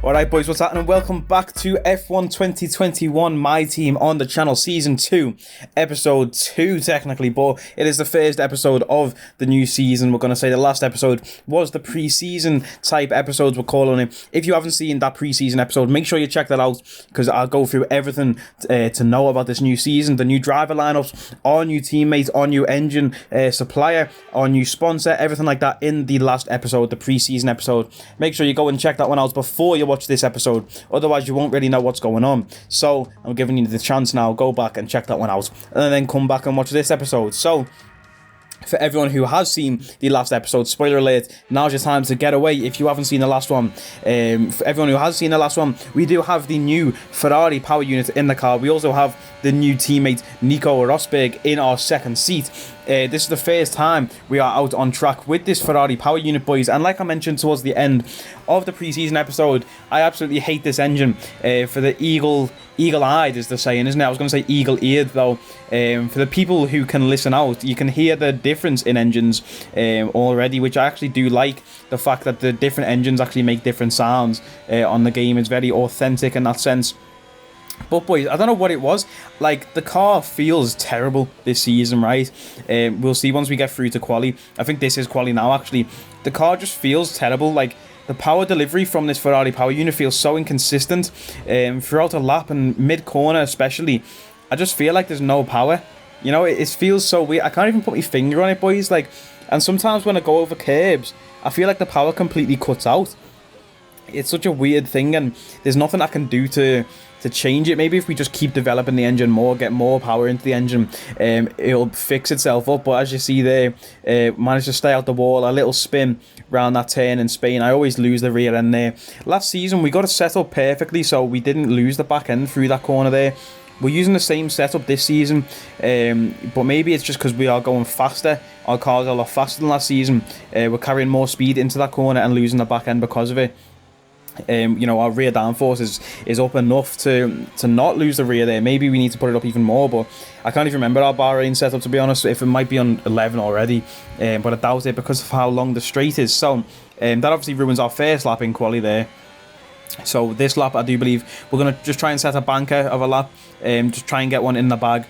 Alright boys, what's happening? Welcome back to F1 2021, my team on the channel, Season 2, Episode 2 technically, but it is the first episode of the new season. We're going to say the last episode was the pre-season type episodes, we're calling it. If you haven't seen that pre-season episode, make sure you check that out, because I'll go through everything to know about this new season, the new driver lineups, our new teammates, our new engine supplier, our new sponsor, everything like that in the last episode, the pre-season episode. Make sure you go and check that one out before you watch this episode, otherwise you won't really know what's going on. So I'm giving you the chance now, go back and check that one out and then come back and watch this episode. So for everyone who has seen the last episode, spoiler alert, now's your time to get away if you haven't seen the last one. For everyone who has seen the last one, we do have the new Ferrari power unit in the car. We also have the new teammate Nico Rosberg in our second seat. This is the first time we are out on track with this Ferrari power unit, boys, and like I mentioned towards the end of the pre-season episode, I absolutely hate this engine for the eagle-eyed is the saying, isn't it? I was going to say eagle-eared though. For the people who can listen out, you can hear the difference in engines already, which I actually do like. The fact that the different engines actually make different sounds on the game is very authentic in that sense. But boys, I don't know what it was. Like, the car feels terrible this season, right? We'll see once we get through to quali. I think this is quali now, actually. The car just feels terrible. Like, the power delivery from this Ferrari power unit feels so inconsistent throughout a lap and mid-corner especially. I just feel like there's no power. You know, it feels so weird. I can't even put my finger on it, boys. Like, and sometimes when I go over curbs, I feel like the power completely cuts out. It's such a weird thing, and there's nothing I can do to change it. Maybe if we just keep developing the engine more, get more power into the engine, it'll fix itself up. But as you see there, managed to stay out the wall, a little spin around that turn in Spain. I always lose the rear end there. Last season we got it set up perfectly, so we didn't lose the back end through that corner there. We're using the same setup this season, but maybe it's just because we are going faster. Our cars are a lot faster than last season. We're carrying more speed into that corner and losing the back end because of it. You know, our rear downforce is up enough to not lose the rear there. Maybe we need to put it up even more, but I can't even remember our Bahrain setup, to be honest, if it might be on 11 already, but I doubt it because of how long the straight is. So that obviously ruins our first lap in quali there. So this lap, I do believe we're going to just try and set a banker of a lap, just try and get one in the bag,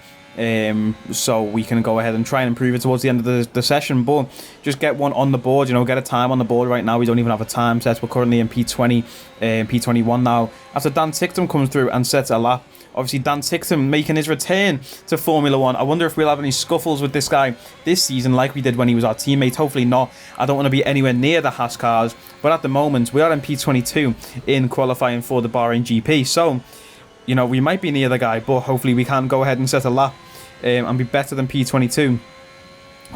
so we can go ahead and try and improve it towards the end of the session. But just get one on the board, you know, get a time on the board. Right now we don't even have a time set. We're currently in P20, P21 now, after Dan Ticktum comes through and sets a lap. Obviously Dan Ticktum making his return to Formula 1. I wonder if we'll have any scuffles with this guy this season like we did when he was our teammate. Hopefully not. I don't want to be anywhere near the Haas cars, but at the moment we are in P22 in qualifying for the Bahrain GP. So, you know, we might be near the guy, but hopefully we can go ahead and set a lap and be better than P22.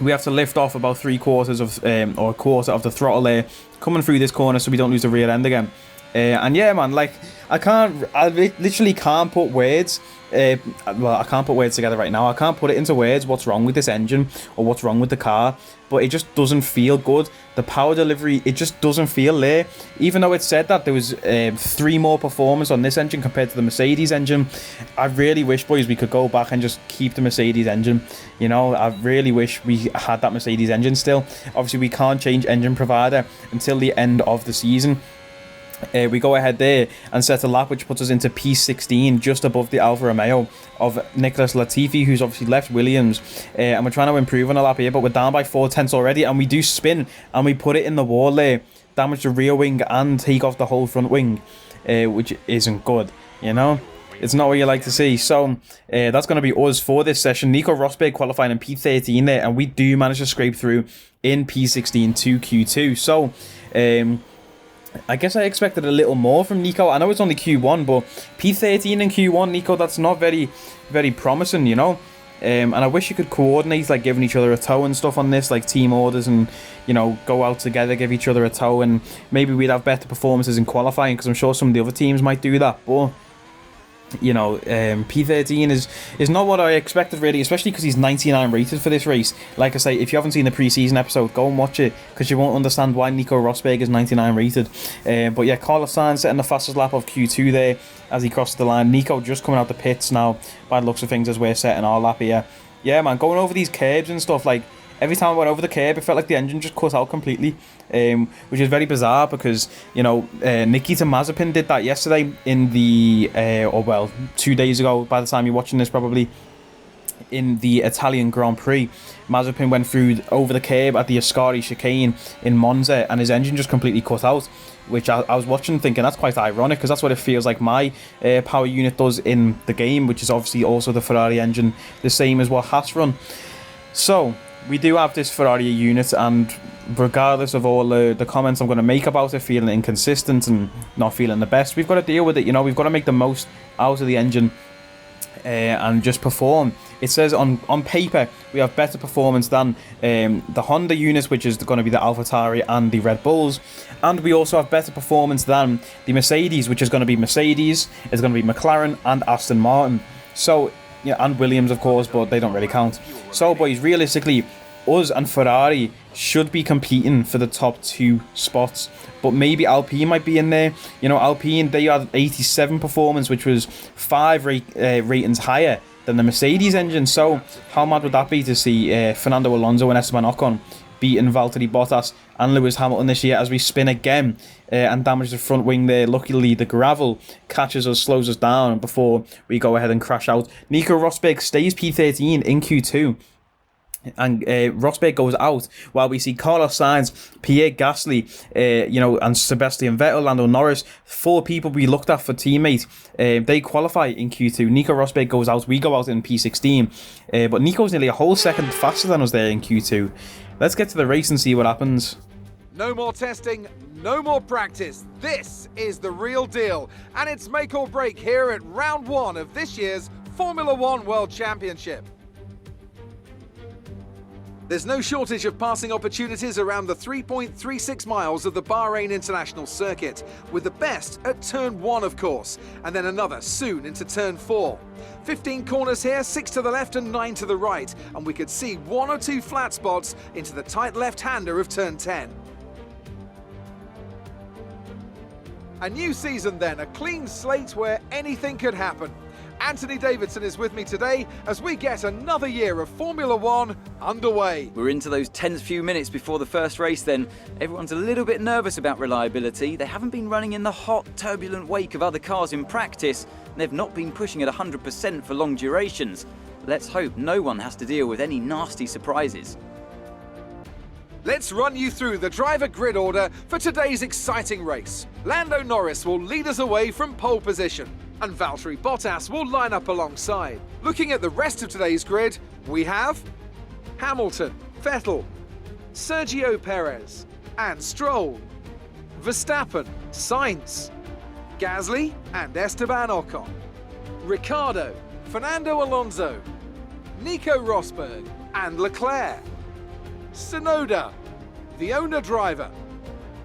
We have to lift off about 3/4 of or a quarter of the throttle there coming through this corner so we don't lose the rear end again. And yeah, man, like, I literally can't put words, well, I can't put words together right now. I can't put it into words what's wrong with this engine or what's wrong with the car, but it just doesn't feel good. The power delivery, it just doesn't feel there. Even though it said that there was 3 more performance on this engine compared to the Mercedes engine, I really wish, boys, we could go back and just keep the Mercedes engine. You know, I really wish we had that Mercedes engine still. Obviously, we can't change engine provider until the end of the season. We go ahead there and set a lap which puts us into P16, just above the Alfa Romeo of Nicholas Latifi, who's obviously left Williams, and we're trying to improve on a lap here, but we're down by 4 tenths already, and we do spin and we put it in the wall there, damage the rear wing and take off the whole front wing, which isn't good, you know. It's not what you like to see. So that's going to be us for this session. Nico Rosberg qualifying in P13 there, and we do manage to scrape through in P16 to Q2. So I guess I expected a little more from Nico. I know it's only Q1, but P13 and Q1, Nico, that's not very, very promising, you know. And I wish you could coordinate, like giving each other a tow and stuff on this, like team orders, and, you know, go out together, give each other a tow, and maybe we'd have better performances in qualifying, because I'm sure some of the other teams might do that. But you know, P13 is not what I expected, really, especially because he's 99 rated for this race. Like I say, if you haven't seen the pre-season episode, go and watch it, because you won't understand why Nico Rosberg is 99 rated. But yeah, Carlos Sainz setting the fastest lap of Q2 there as he crosses the line. Nico just coming out the pits now, by the looks of things, as we're setting our lap here. Yeah, man, going over these curbs and stuff, like, every time I went over the curb, it felt like the engine just cut out completely, which is very bizarre because, you know, Nikita Mazepin did that yesterday in the, 2 days ago, by the time you're watching this probably, in the Italian Grand Prix. Mazepin went through over the curb at the Ascari chicane in Monza, and his engine just completely cut out, which I was watching thinking that's quite ironic, because that's what it feels like my power unit does in the game, which is obviously also the Ferrari engine, the same as what Haas run. So we do have this Ferrari unit, and regardless of all the comments I'm going to make about it feeling inconsistent and not feeling the best, we've got to deal with it. You know, we've got to make the most out of the engine and just perform. It says on paper we have better performance than the Honda units, which is going to be the AlphaTauri and the Red Bulls, and we also have better performance than the Mercedes, which is going to be Mercedes, is going to be McLaren and Aston Martin. So, yeah, and Williams of course, but they don't really count. So boys, realistically, us and Ferrari should be competing for the top 2 spots, but maybe Alpine might be in there. You know, Alpine, they had 87 performance, which was 5 ratings higher than the Mercedes engine. So how mad would that be to see Fernando Alonso and Esteban Ocon beating Valtteri Bottas and Lewis Hamilton this year as we spin again and damage the front wing there. Luckily the gravel catches us, slows us down before we go ahead and crash out. Nico Rosberg stays P13 in Q2, and Rosberg goes out while we see Carlos Sainz, Pierre Gasly, and Sebastian Vettel, Lando Norris, 4 people we looked at for teammate. They qualify in Q2. Nico Rosberg goes out, we go out in P16, but Nico's nearly a whole second faster than us there in Q2. Let's get to the race and see what happens. No more testing, no more practice. This is the real deal, and it's make or break here at round 1 of this year's Formula One World Championship. There's no shortage of passing opportunities around the 3.36 miles of the Bahrain International Circuit, with the best at turn 1 of course, and then another soon into turn 4. 15 corners here, 6 to the left and 9 to the right, and we could see 1 or 2 flat spots into the tight left-hander of turn 10. A new season then, a clean slate where anything could happen. Anthony Davidson is with me today as we get another year of Formula One underway. We're into those tense few minutes before the first race then. Everyone's a little bit nervous about reliability. They haven't been running in the hot, turbulent wake of other cars in practice, and they've not been pushing at 100% for long durations. Let's hope no one has to deal with any nasty surprises. Let's run you through the driver grid order for today's exciting race. Lando Norris will lead us away from pole position, and Valtteri Bottas will line up alongside. Looking at the rest of today's grid, we have Hamilton, Vettel, Sergio Perez, and Stroll, Verstappen, Sainz, Gasly and Esteban Ocon, Ricciardo, Fernando Alonso, Nico Rosberg and Leclerc, Tsunoda, the owner driver,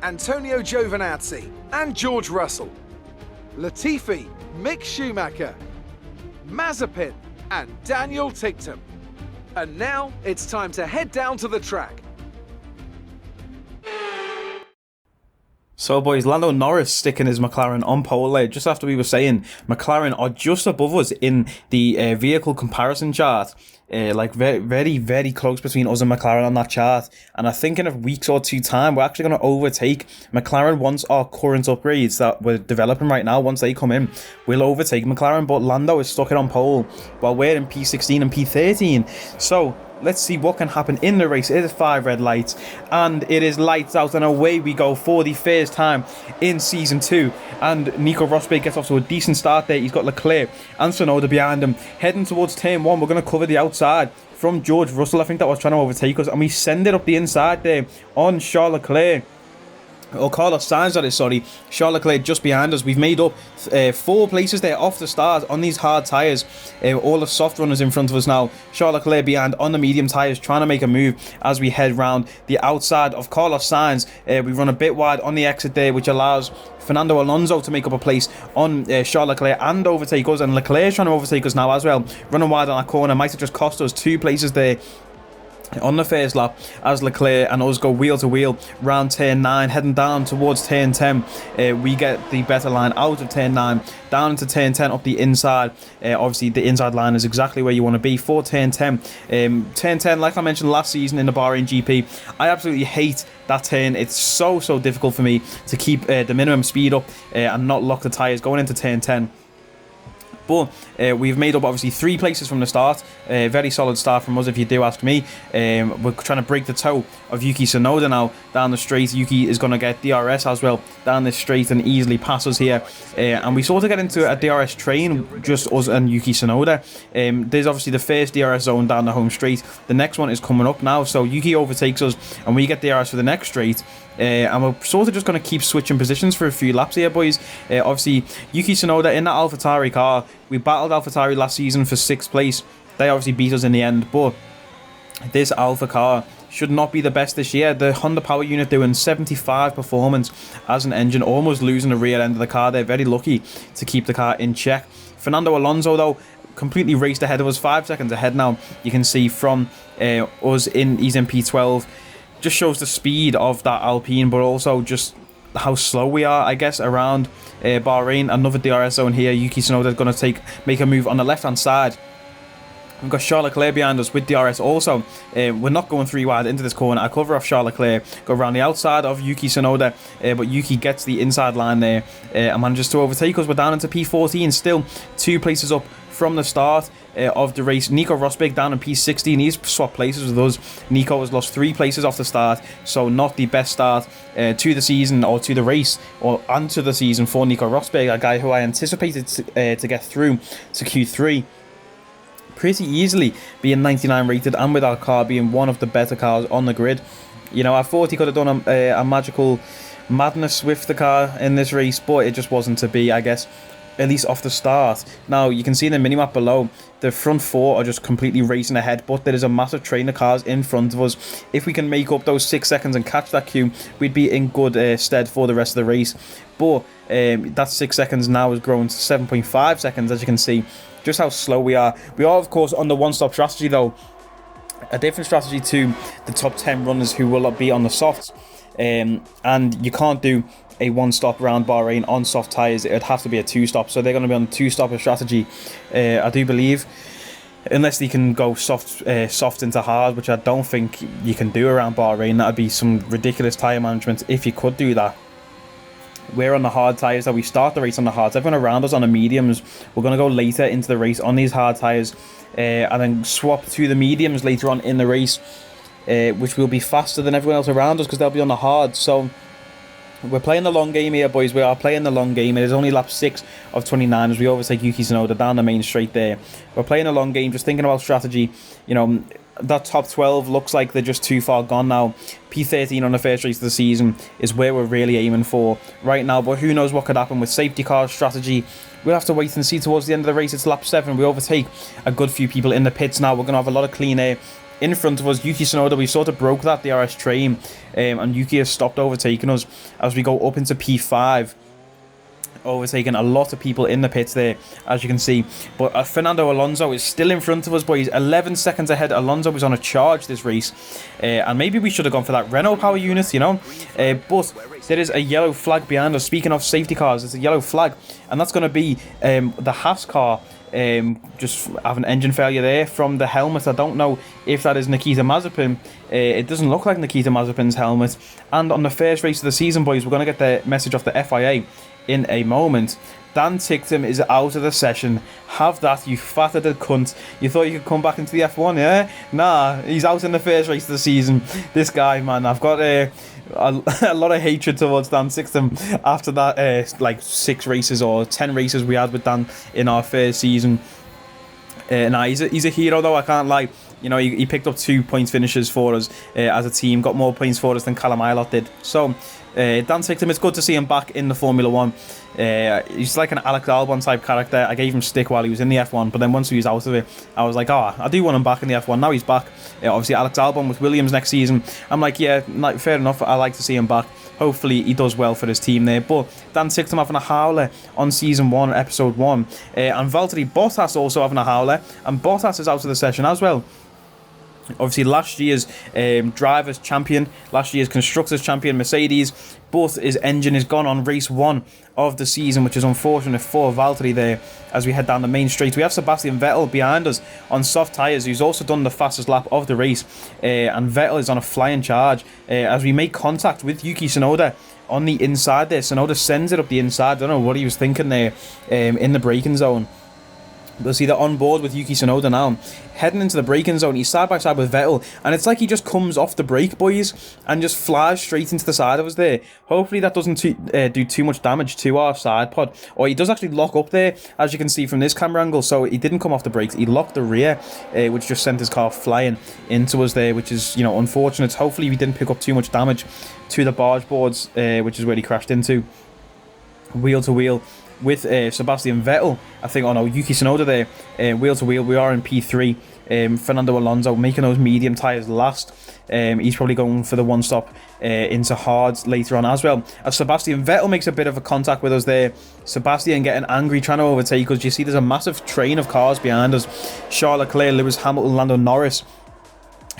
Antonio Giovinazzi and George Russell, Latifi, Mick Schumacher, Mazepin and Daniel Ticktum. And now it's time to head down to the track. So boys, Lando Norris sticking his McLaren on pole there. Just after we were saying McLaren are just above us in the vehicle comparison chart. Like very, very close between us and McLaren on that chart. And I think in a week's or 2 time, we're actually going to overtake McLaren once our current upgrades that we're developing right now, once they come in. We'll overtake McLaren, but Lando is stuck it on pole while we're in P16 and P13. So let's see what can happen in the race. It is 5 red lights, and it is lights out, and away we go for the first time in Season 2. And Nico Rosberg gets off to a decent start there. He's got Leclerc and Tsunoda behind him. Heading towards turn 1, we're going to cover the outside from George Russell. I think that was trying to overtake us, and we send it up the inside there on Charles Leclerc. Or Carlos Sainz, that is, sorry. Charles Leclerc just behind us. We've made up 4 places there off the start on these hard tyres. All the soft runners in front of us now. Charles Leclerc behind on the medium tyres, trying to make a move as we head round the outside of Carlos Sainz. We run a bit wide on the exit there, which allows Fernando Alonso to make up a place on Charles Leclerc and overtake us. And Leclerc trying to overtake us now as well. Running wide on that corner might have just cost us 2 places there. on the first lap as Leclerc and us go wheel to wheel round turn 9, heading down towards turn 10. We get the better line out of turn 9 down into turn 10 up the inside. Obviously the inside line is exactly where you want to be for turn 10. Turn 10, like I mentioned last season in the Bahrain GP, I absolutely hate that turn. It's so difficult for me to keep the minimum speed up and not lock the tyres going into turn 10. But we've made up obviously 3 places from the start. Very solid start from us, if you do ask me. We're trying to break the toe of Yuki Tsunoda now down the straight. Yuki is going to get DRS as well down this straight and easily pass us here. And we sort of get into a DRS train, just us and Yuki Tsunoda. There's obviously the first DRS zone down the home straight. The next one is coming up now. So Yuki overtakes us and we get DRS for the next straight. And we're sort of just going to keep switching positions for a few laps here, boys. Obviously, Yuki Tsunoda in that AlphaTauri car. We battled AlphaTauri last season for 6th place. They obviously beat us in the end, but this Alpha car should not be the best this year. The Honda power unit doing 75 performance as an engine, almost losing the rear end of the car. They're very lucky to keep the car in check. Fernando Alonso, though, completely raced ahead of us, 5 seconds ahead now. You can see from us he's in P12. Just shows the speed of that Alpine, but also just how slow we are, I guess, around Bahrain. Another DRS zone here. Yuki Tsunoda is going to make a move on the left-hand side. We've got Charles Leclerc behind us with DRS also. We're not going 3 wide into this corner. I cover off Charles Leclerc, go around the outside of Yuki Tsunoda, but Yuki gets the inside line there and manages to overtake us. We're down into P14, still 2 places up from the start of the race. Nico Rosberg down in P16. He's swapped places with us. Nico has lost 3 places off the start, so not the best start to the season or to the race and to the season for Nico Rosberg, a guy who I anticipated to get through to Q3 pretty easily, being 99 rated and with our car being one of the better cars on the grid. You know, I thought he could have done a magical madness with the car in this race, but it just wasn't to be, I guess, at least off the start. Now, you can see in the minimap below, the front 4 are just completely racing ahead, but there is a massive train of cars in front of us. If we can make up those 6 seconds and catch that queue, we'd be in good stead for the rest of the race. But that 6 seconds now has grown to 7.5 seconds, as you can see, just how slow we are. We are, of course, on the one-stop strategy, though. A different strategy to the top 10 runners who will be on the softs. And you can't do a 1-stop around Bahrain on soft tyres. It'd have to be a 2-stop, so they're going to be on 2-stopper strategy, I do believe, unless they can go soft into hard, which I don't think you can do around Bahrain. That'd be some ridiculous tyre management if you could do that. We're on the hard tyres, so we start the race on the hards. Everyone around us on the mediums. We're going to go later into the race on these hard tyres, and then swap to the mediums later on in the race, which will be faster than everyone else around us because they'll be on the hard. So we're playing the long game here, boys. We are playing the long game. It is only lap 6 of 29 as we overtake Yuki Tsunoda down the main straight there. We're playing a long game, just thinking about strategy. You know, that top 12 looks like they're just too far gone now. P13 on the first race of the season is where we're really aiming for right now, but who knows what could happen with safety car strategy. We'll have to wait and see towards the end of the race. It's lap 7. We overtake a good few people in the pits now. We're going to have a lot of clean air in front of us. Yuki Tsunoda, we sort of broke that DRS train, and Yuki has stopped overtaking us as we go up into P5. Overtaking a lot of people in the pits there, as you can see. But Fernando Alonso is still in front of us, boys. 11 seconds ahead. Alonso was on a charge this race, and maybe we should have gone for that Renault power unit, you know. But there is a yellow flag behind us. Speaking of safety cars, it's a yellow flag, and that's going to be the Haas car. Just have an engine failure there from the helmet. I don't know if that is Nikita Mazepin. It doesn't look like Nikita Mazepin's helmet. And on the first race of the season, boys, we're going to get the message off the FIA in a moment. Dan Ticktum is out of the session. Have that, you fatted cunt. You thought you could come back into the F1, yeah? Nah, he's out in the first race of the season. This guy, man, I've got a lot of hatred towards Dan Ticktum after that like 6 races or 10 races we had with Dan in our first season. Nah, he's a hero though, I can't lie. You know, he picked up 2 points finishes for us as a team, got more points for us than Callum Ilott did. So, Dan Ticktum, it's good to see him back in the Formula 1. He's like an Alex Albon type character. I gave him stick while he was in the F1, but then once he was out of it, I was like, I do want him back in the F1. Now he's back. Obviously, Alex Albon with Williams next season. I'm like, yeah, fair enough. I like to see him back. Hopefully, he does well for his team there. But Dan Ticktum having a howler on Season 1, Episode 1. And Valtteri Bottas also having a howler. And Bottas is out of the session as well. Obviously, last year's drivers champion, last year's constructors champion, Mercedes, both his engine is gone on race 1 of the season, which is unfortunate for Valtteri there as we head down the main straight. We have Sebastian Vettel behind us on soft tyres, who's also done the fastest lap of the race, and Vettel is on a flying charge as we make contact with Yuki Tsunoda on the inside there. Tsunoda sends it up the inside. I don't know what he was thinking there in the braking zone. We'll see that on board with Yuki Tsunoda now. Heading into the braking zone, he's side by side with Vettel, and it's like he just comes off the brake, boys, and just flies straight into the side of us there. Hopefully that doesn't do too much damage to our side pod. Or he does actually lock up there, as you can see from this camera angle, so he didn't come off the brakes. He locked the rear, which just sent his car flying into us there, which is, you know, unfortunate. Hopefully we didn't pick up too much damage to the barge boards, which is where he crashed into. Wheel to wheel with Sebastian Vettel, I think, Yuki Tsunoda there, wheel to wheel. We are in P3. Fernando Alonso making those medium tyres last. He's probably going for the one stop into hards later on as well. As Sebastian Vettel makes a bit of a contact with us there. Sebastian getting angry, trying to overtake us. You see there's a massive train of cars behind us. Charles Leclerc, Lewis Hamilton, Lando Norris,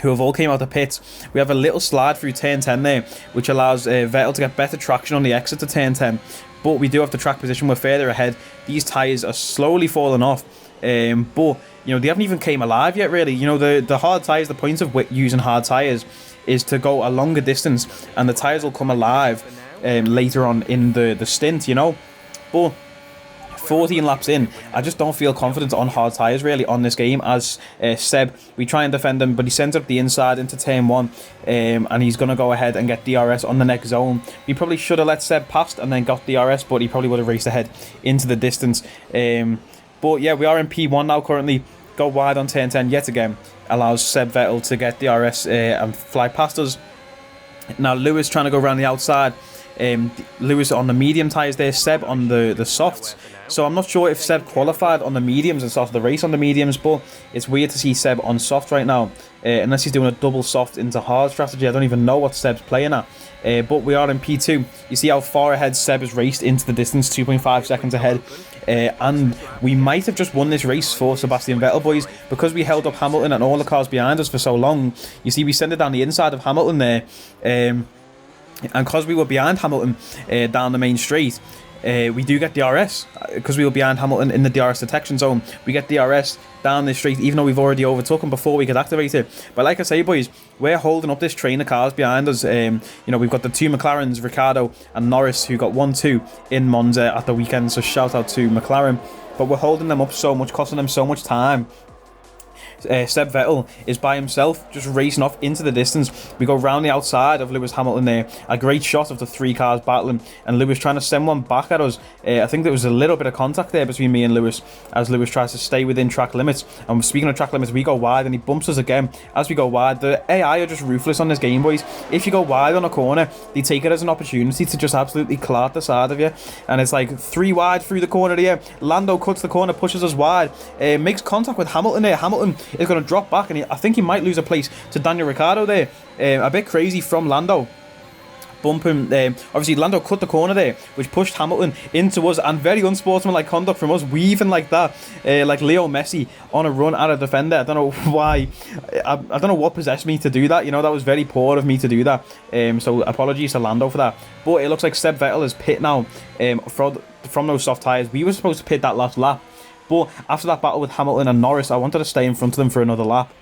who have all came out the pits. We have a little slide through turn 10 there, which allows Vettel to get better traction on the exit to turn 10. But we do have the track position. We're further ahead. These tyres are slowly falling off. But, you know, they haven't even came alive yet, really. You know, the hard tyres, the point of using hard tyres is to go a longer distance, and the tyres will come alive later on in the stint, you know. But 14 laps in, I just don't feel confident on hard tyres really on this game. As Seb, we try and defend him, but he sends up the inside into turn 1, and he's going to go ahead and get DRS on the next zone. We probably should have let Seb past and then got DRS, but he probably would have raced ahead into the distance. But yeah, we are in P1 now currently. Go wide on turn 10 yet again, allows Seb Vettel to get DRS and fly past us. Now Lewis trying to go around the outside. Lewis on the medium tyres there, Seb on the softs. So I'm not sure if Seb qualified on the mediums and started the race on the mediums, but it's weird to see Seb on soft right now. Unless he's doing a double soft into hard strategy. I don't even know what Seb's playing at. But we are in P2. You see how far ahead Seb has raced into the distance, 2.5 seconds ahead. And we might have just won this race for Sebastian Vettel, boys, because we held up Hamilton and all the cars behind us for so long. You see we sent it down the inside of Hamilton there. And because we were behind Hamilton down the main straight, we do get DRS. Because we were behind Hamilton in the DRS detection zone, we get DRS down this straight, even though we've already overtook him before we could activate it. But like I say, boys, we're holding up this train of cars behind us. You know, we've got the two McLarens, Ricciardo and Norris, who got 1-2 in Monza at the weekend, so shout out to McLaren. But we're holding them up so much, costing them so much time. Seb Vettel is by himself, just racing off into the distance. We go round the outside of Lewis Hamilton there. A great shot of the three cars battling, and Lewis trying to send one back at us. I think there was a little bit of contact there between me and Lewis, as Lewis tries to stay within track limits. And speaking of track limits, we go wide and he bumps us again as we go wide. The AI are just ruthless on this game, boys. If you go wide on a corner, they take it as an opportunity to just absolutely clot the side of you. And it's like 3 wide through the corner here. Lando cuts the corner, pushes us wide, makes contact with Hamilton there. Hamilton is going to drop back, and I think he might lose a place to Daniel Ricciardo there. A bit crazy from Lando. Bump him. Obviously, Lando cut the corner there, which pushed Hamilton into us, and very unsportsmanlike conduct from us, weaving like that, like Leo Messi on a run at a defender. I don't know why. I don't know what possessed me to do that. You know, that was very poor of me to do that. So apologies to Lando for that. But it looks like Seb Vettel is pit now from those soft tyres. We were supposed to pit that last lap. But after that battle with Hamilton and Norris, I wanted to stay in front of them for another lap.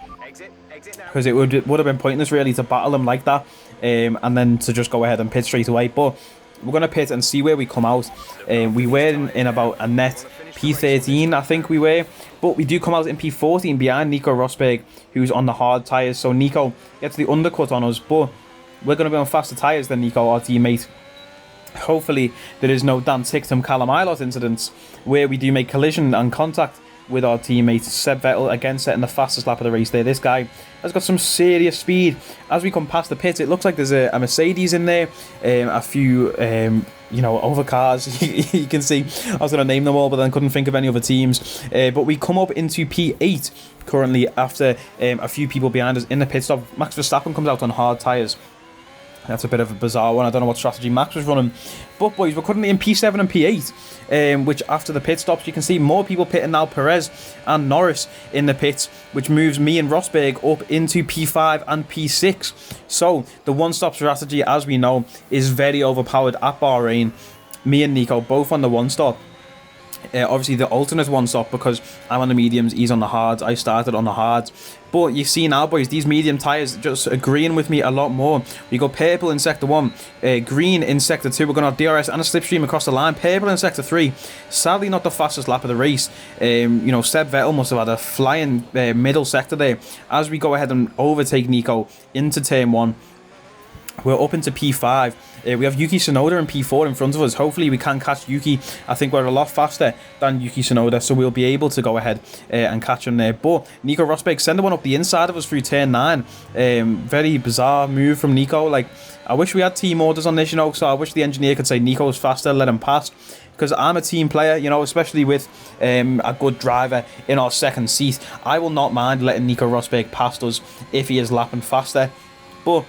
Because it would have been pointless, really, to battle them like that. And then to just go ahead and pit straight away. But we're going to pit and see where we come out. We were in about a net P13, I think we were. But we do come out in P14 behind Nico Rosberg, who's on the hard tyres. So Nico gets the undercut on us. But we're going to be on faster tyres than Nico, our teammate. Hopefully there is no Dan Ticktum Callum Ilott incidents where we do make collision and contact with our teammate. Seb Vettel again setting the fastest lap of the race there. This guy has got some serious speed. As we come past the pits, it looks like there's a Mercedes in there, a few you know, other cars. You can see I was going to name them all, but then couldn't think of any other teams. But we come up into P8 currently after a few people behind us in the pit stop. Max Verstappen comes out on hard tyres. That's a bit of a bizarre one. I don't know what strategy Max was running. But, boys, we're currently in P7 and P8, which after the pit stops, you can see more people pitting now. Perez and Norris in the pits, which moves me and Rosberg up into P5 and P6. So, the one-stop strategy, as we know, is very overpowered at Bahrain. Me and Nico both on the one-stop. Obviously the alternate one stop because I'm on the mediums, he's on the hards. I started on the hards, but you see now, boys, these medium tyres just agreeing with me a lot more. We go purple in sector 1, green in sector 2. We're going to have DRS and a slipstream across the line. Purple in sector 3. Sadly not the fastest lap of the race. You know, Seb Vettel must have had a flying middle sector there. As we go ahead and overtake Nico into turn 1, we're up into P5. We have Yuki Tsunoda and P4 in front of us. Hopefully we can catch Yuki. I think we're a lot faster than Yuki Tsunoda, so we'll be able to go ahead and catch him there. But Nico Rosberg sending one up the inside of us through turn 9. Very bizarre move from Nico. Like, I wish we had team orders on this, you know, so I wish the engineer could say Nico's faster, let him pass. Because I'm a team player, you know, especially with a good driver in our second seat. I will not mind letting Nico Rosberg past us if he is lapping faster. But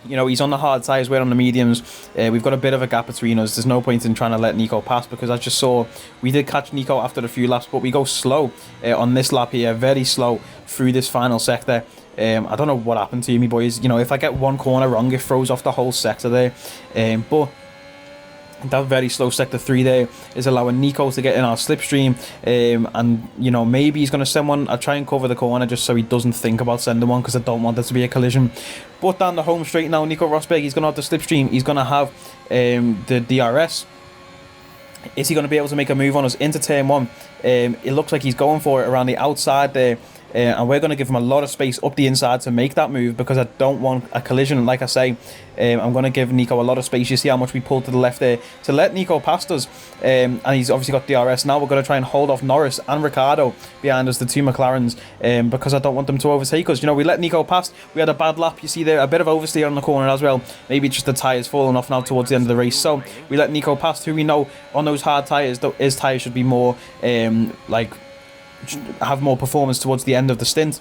you know, he's on the hard tyres, we're on the mediums. We've got a bit of a gap between us. There's no point in trying to let Nico pass because I just saw we did catch Nico after a few laps, but we go slow on this lap here, very slow through this final sector. I don't know what happened to me, boys. You know, if I get one corner wrong, it throws off the whole sector there. But that very slow sector 3 there is allowing Nico to get in our slipstream, and you know, maybe he's going to send one. I'll try and cover the corner just so he doesn't think about sending one because I don't want there to be a collision. But down the home straight now, Nico Rosberg, he's going to have the slipstream, he's going to have the DRS. Is he going to be able to make a move on us into turn 1? It looks like he's going for it around the outside there. And we're going to give him a lot of space up the inside to make that move because I don't want a collision. Like I say, I'm going to give Nico a lot of space. You see how much we pulled to the left there to let Nico past us. And he's obviously got DRS. Now we're going to try and hold off Norris and Ricciardo behind us, the two McLarens, because I don't want them to overtake us. You know, we let Nico past. We had a bad lap. You see there, a bit of oversteer on the corner as well. Maybe just the tyres falling off now towards the end of the race. So we let Nico past, who we know on those hard tyres, his tyres should be more, have more performance towards the end of the stint.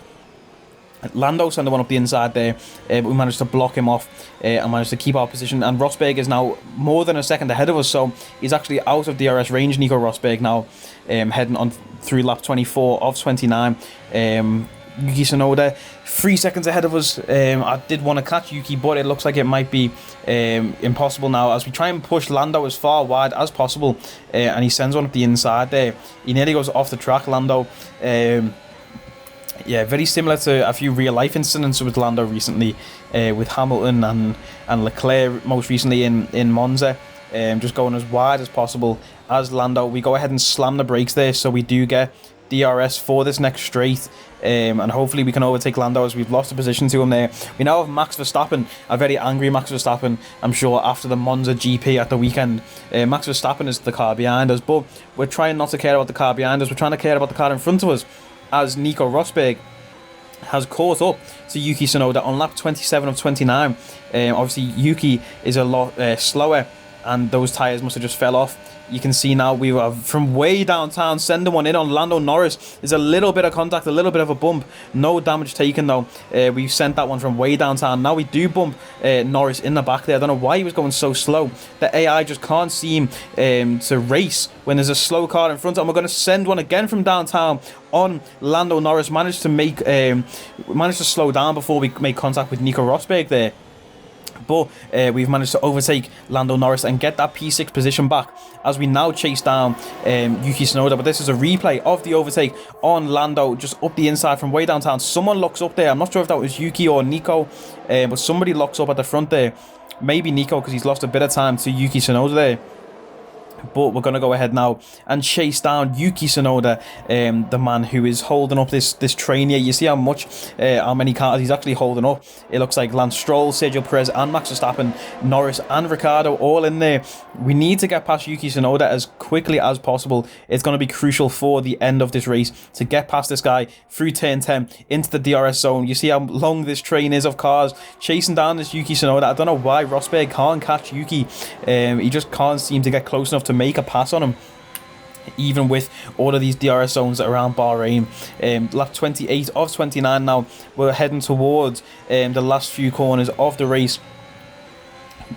Lando sent the one up the inside there, but we managed to block him off and managed to keep our position. And Rosberg is now more than a second ahead of us, so he's actually out of DRS range. Nico Rosberg now heading on through lap 24 of 29. Yuki Tsunoda 3 seconds ahead of us. I did want to catch Yuki, but it looks like it might be impossible now as we try and push Lando as far wide as possible, and he sends one up the inside there. He nearly goes off the track, Lando. Yeah, very similar to a few real life incidents with Lando recently, with Hamilton and Leclerc most recently in Monza. Just going as wide as possible as Lando. We go ahead and slam the brakes there, so we do get DRS for this next straight, and hopefully we can overtake Lando as we've lost a position to him there. We now have Max Verstappen, a very angry Max Verstappen, I'm sure, after the Monza GP at the weekend. Max Verstappen is the car behind us, but we're trying not to care about the car behind us. We're trying to care about the car in front of us, as Nico Rosberg has caught up to Yuki Tsunoda on lap 27 of 29. Obviously Yuki is a lot slower, and those tyres must have just fell off. You can see now we were from way downtown sending one in on Lando Norris. There's a little bit of contact, a little bit of a bump. No damage taken though. We've sent that one from way downtown. Now we do bump Norris in the back there. I don't know why he was going so slow. The AI just can't seem to race when there's a slow car in front. And we're going to send one again from downtown on Lando Norris. Managed to slow down before we make contact with Nico Rosberg there. But we've managed to overtake Lando Norris and get that P6 position back as we now chase down Yuki Tsunoda. But this is a replay of the overtake on Lando just up the inside from way downtown. Someone locks up there. I'm not sure if that was Yuki or Nico, but somebody locks up at the front there. Maybe Nico, because he's lost a bit of time to Yuki Tsunoda there. But we're going to go ahead now and chase down Yuki Tsunoda, the man who is holding up this train here. You see how many cars he's actually holding up. It looks like Lance Stroll, Sergio Perez and Max Verstappen, Norris and Ricciardo all in there. We need to get past Yuki Tsunoda as quickly as possible. It's going to be crucial for the end of this race to get past this guy through turn 10 into the DRS zone. You see how long this train is of cars chasing down this Yuki Tsunoda. I don't know why Rosberg can't catch Yuki. He just can't seem to get close enough to make a pass on him, even with all of these DRS zones around Bahrain. Lap 28 of 29 now. We're heading towards the last few corners of the race.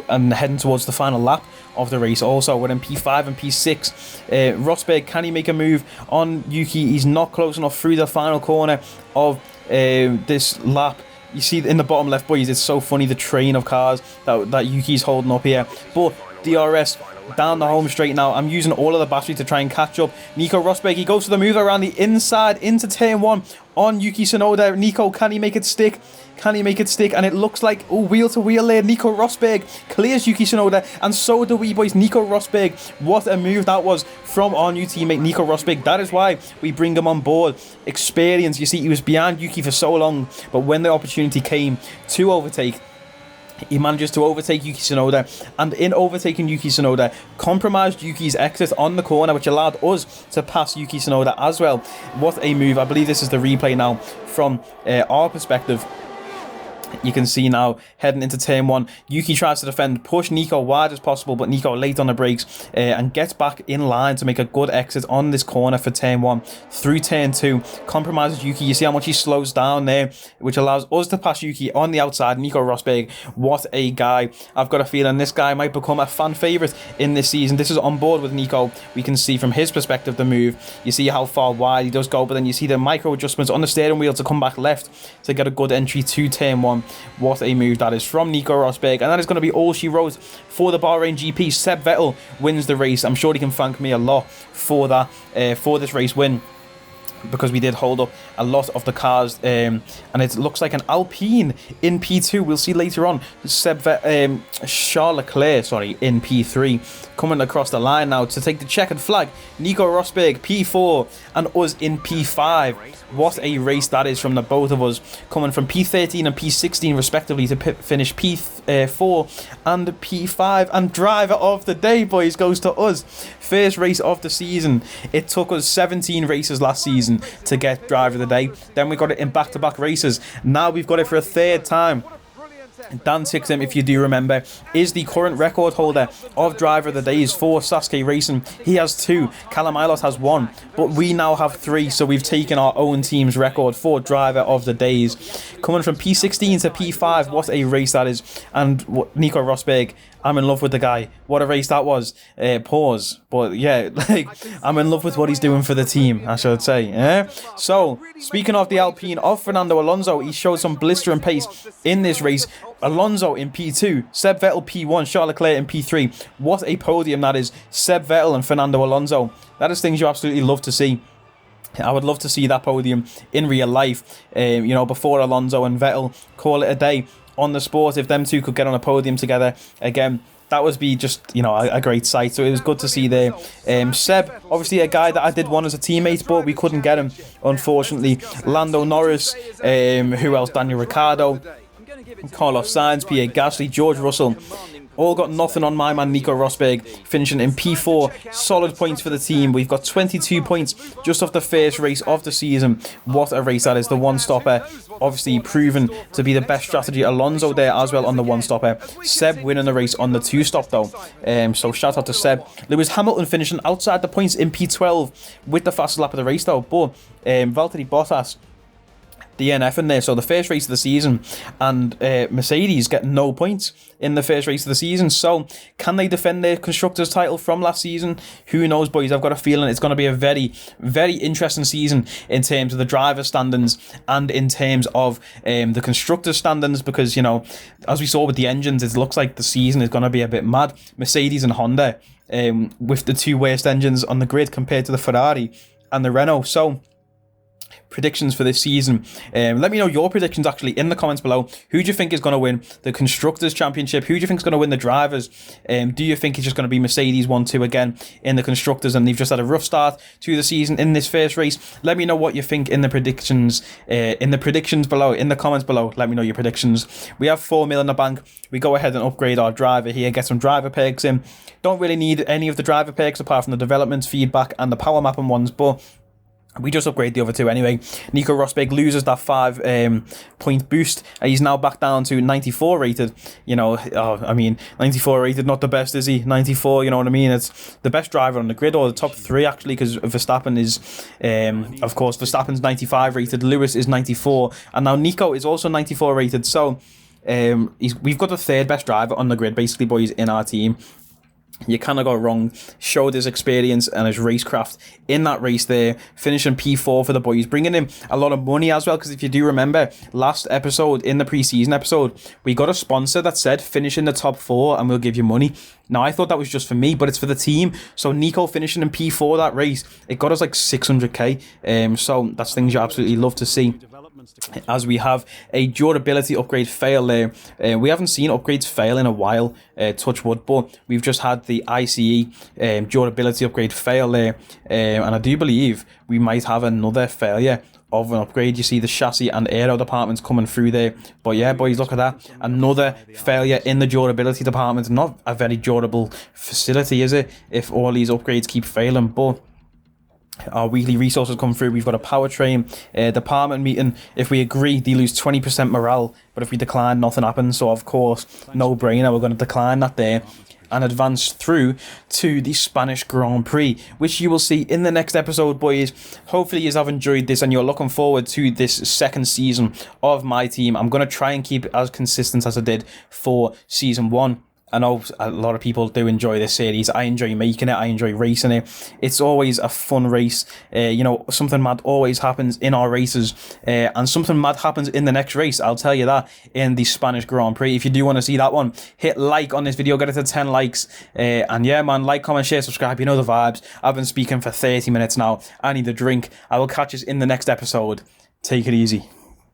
and heading towards the final lap of the race. Also, we're in P5 and P6. Rosberg, can he make a move on Yuki? He's not close enough through the final corner of this lap. You see in the bottom left, boys, it's so funny, the train of cars that Yuki's holding up here. But DRS down the home straight now. I'm using all of the battery to try and catch up. Nico Rosberg, he goes for the move around the inside into turn 1 on Yuki Tsunoda. Nico, can he make it stick? Can he make it stick? And it looks like, oh, wheel to wheel there. Nico Rosberg clears Yuki Tsunoda, and so do we, boys. Nico Rosberg, what a move that was from our new teammate Nico Rosberg. That is why we bring him on board. Experience. You see, he was behind Yuki for so long, but when the opportunity came to overtake, he manages to overtake Yuki Tsunoda, and in overtaking Yuki Tsunoda, compromised Yuki's exit on the corner, which allowed us to pass Yuki Tsunoda as well. What a move. I believe this is the replay now from our perspective. You can see now, heading into turn 1, Yuki tries to defend, push Nico wide as possible, but Nico late on the brakes and gets back in line to make a good exit on this corner for turn 1. Through turn 2, compromises Yuki. You see how much he slows down there, which allows us to pass Yuki on the outside. Nico Rosberg, what a guy. I've got a feeling this guy might become a fan favourite in this season. This is on board with Nico. We can see from his perspective the move. You see how far wide he does go, but then you see the micro adjustments on the steering wheel to come back left to get a good entry to turn 1. What a move that is from Nico Rosberg. And that is going to be all she wrote for the Bahrain GP. Seb Vettel wins the race. I'm sure he can thank me a lot for that, for this race win, because we did hold up a lot of the cars, and it looks like an Alpine in P2. We'll see later on. Charles Leclerc, in P3, coming across the line now to take the checkered flag. Nico Rosberg P4 and us in P5. What a race that is from the both of us, coming from P13 and P16 respectively to finish P4 and P5. And driver of the day, boys, goes to us. First race of the season. It took us 17 races last season to get driver of the day. Then we got it in back-to-back races. Now we've got it for a third time. Dan Tixem, if you do remember, is the current record holder of driver of the days for Sasuke Racing. He has 2. Callum Ilott has 1, but we now have 3, so we've taken our own team's record for driver of the days. Coming from P16 to P5, what a race that is. And Nico Rosberg, I'm in love with the guy. What a race that was. Pause. But yeah, I'm in love with what he's doing for the team, I should say. So, speaking of the Alpine of Fernando Alonso, he showed some blistering pace in this race. Alonso in P2, Seb Vettel P1, Charles Leclerc in P3. What a podium that is. Seb Vettel and Fernando Alonso. That is things you absolutely love to see. I would love to see that podium in real life. Before Alonso and Vettel call it a day on the sport. If them two could get on a podium together again, that would be just, a great sight. So it was good to see there. Seb, obviously a guy that I did want as a teammate, but we couldn't get him, unfortunately. Lando Norris, who else? Daniel Ricciardo, Carlos Sainz, Pierre Gasly, George Russell. All got nothing on my man Nico Rosberg, finishing in P4. Solid points for the team. We've got 22 points just off the first race of the season. What a race that is. The one-stopper, obviously proven to be the best strategy. Alonso there as well on the one-stopper. Seb winning the race on the two-stop though. So shout out to Seb. Lewis Hamilton finishing outside the points in P12 with the fastest lap of the race though. But Valtteri Bottas DNF in there. So the first race of the season, and Mercedes get no points in the first race of the season. So can they defend their constructors title from last season? Who knows, boys? I've got a feeling it's going to be a very, very interesting season in terms of the driver standings and in terms of the constructors standings, because as we saw with the engines, it looks like the season is going to be a bit mad. Mercedes and Honda with the 2 worst engines on the grid compared to the Ferrari and the Renault. So predictions for this season. Let me know your predictions actually in the comments below. Who do you think is going to win the Constructors' Championship? Who do you think is going to win the Drivers? Do you think it's just going to be Mercedes 1-2 again in the Constructors, and they've just had a rough start to the season in this first race? Let me know what you think in the predictions below, in the comments below. Let me know your predictions. We have 4 mil in the bank. We go ahead and upgrade our driver here, get some driver perks in. Don't really need any of the driver perks apart from the development, feedback and the power mapping ones, but we just upgrade the other 2 anyway. Nico Rosberg loses that 5 point boost. He's now back down to 94 rated. 94 rated, not the best, is he? 94, you know what I mean? It's the best driver on the grid, or the top 3 actually, because Verstappen is, of course, Verstappen's 95 rated, Lewis is 94, and now Nico is also 94 rated. So We've got the third best driver on the grid, basically, boys, in our team. You cannot go wrong. Showed his experience and his racecraft in that race there, finishing P4 for the boys, bringing him a lot of money as well, because if you do remember, last episode, in the pre-season episode, we got a sponsor that said, finish in the top 4 and we'll give you money. Now, I thought that was just for me, but it's for the team. So Nico finishing in P4 that race, it got us like 600k. So that's things you absolutely love to see. As we have a durability upgrade fail there. We haven't seen upgrades fail in a while, touch wood, but we've just had the ICE durability upgrade fail there. And I do believe we might have another failure of an upgrade. You see the chassis and aero departments coming through there. But yeah, boys, look at that. Another failure in the durability department. Not a very durable facility, is it, if all these upgrades keep failing? But our weekly resources come through. We've got a powertrain department meeting. If we agree, they lose 20% morale, but if we decline, nothing happens. So of course, no brainer, we're going to decline that there and advance through to the Spanish Grand Prix, which you will see in the next episode, boys. Hopefully you have enjoyed this and you're looking forward to this second season of my team. I'm going to try and keep it as consistent as I did for season 1. I know a lot of people do enjoy this series. I enjoy making it. I enjoy racing it. It's always a fun race. Something mad always happens in our races. And something mad happens in the next race. I'll tell you that in the Spanish Grand Prix. If you do want to see that one, hit like on this video. Get it to 10 likes. And yeah, man, like, comment, share, subscribe. You know the vibes. I've been speaking for 30 minutes now. I need a drink. I will catch us in the next episode. Take it easy.